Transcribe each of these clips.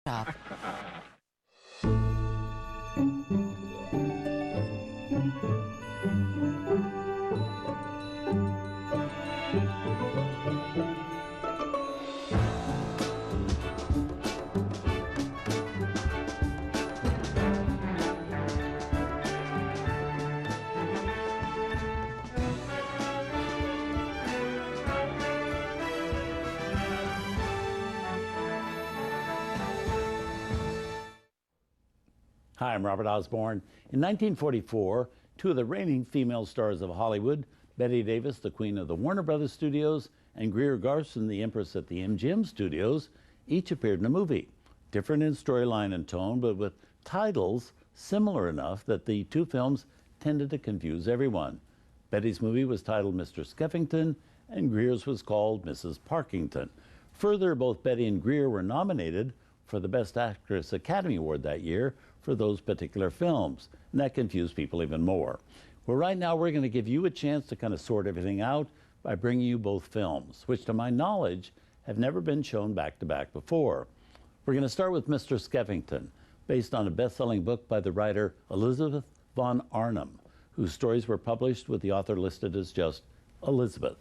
Job. Hi, I'm Robert Osborne. In 1944, two of the reigning female stars of Hollywood, Bette Davis, the queen of the Warner Brothers Studios, and Greer Garson, the empress at the MGM Studios, each appeared in a movie. Different in storyline and tone, but with titles similar enough that the two films tended to confuse everyone. Betty's movie was titled Mr. Skeffington, and Greer's was called Mrs. Parkington. Further, both Betty and Greer were nominated for the Best Actress Academy Award that year for those particular films, and that confused people even more. Well, right now we're going to give you a chance to kind of sort everything out by bringing you both films, which to my knowledge have never been shown back to back before. We're going to start with Mr. Skeffington, based on a best-selling book by the writer Elizabeth von Arnim, whose stories were published with the author listed as just Elizabeth.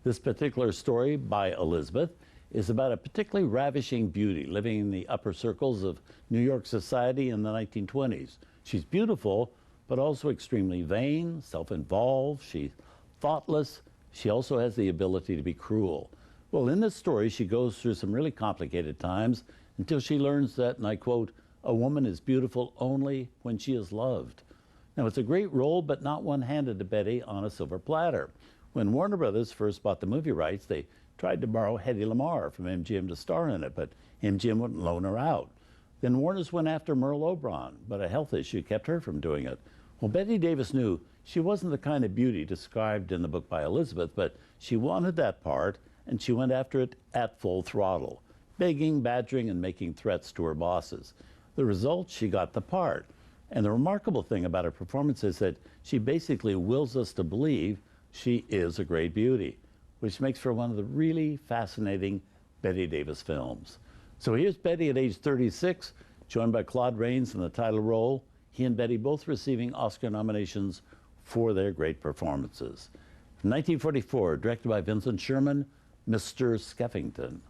This particular story by Elizabeth is about a particularly ravishing beauty living in the upper circles of New York society in the 1920s. She's beautiful, but also extremely vain, self-involved, she's thoughtless. She also has the ability to be cruel. Well, in this story, she goes through some really complicated times until she learns that, and I quote, "A woman is beautiful only when she is loved." Now, it's a great role, but not one handed to Betty on a silver platter. When Warner Brothers first bought the movie rights, they tried to borrow Hedy Lamarr from MGM to star in it, but MGM wouldn't loan her out. Then Warner's went after Merle Oberon, but a health issue kept her from doing it. Well, Bette Davis knew she wasn't the kind of beauty described in the book by Elizabeth, but she wanted that part, and she went after it at full throttle, begging, badgering, and making threats to her bosses. The result, she got the part. And the remarkable thing about her performance is that she basically wills us to believe she is a great beauty, which makes for one of the really fascinating Bette Davis films. So here's Betty at age 36, joined by Claude Rains in the title role. He and Betty both receiving Oscar nominations for their great performances. From 1944, directed by Vincent Sherman, Mr. Skeffington.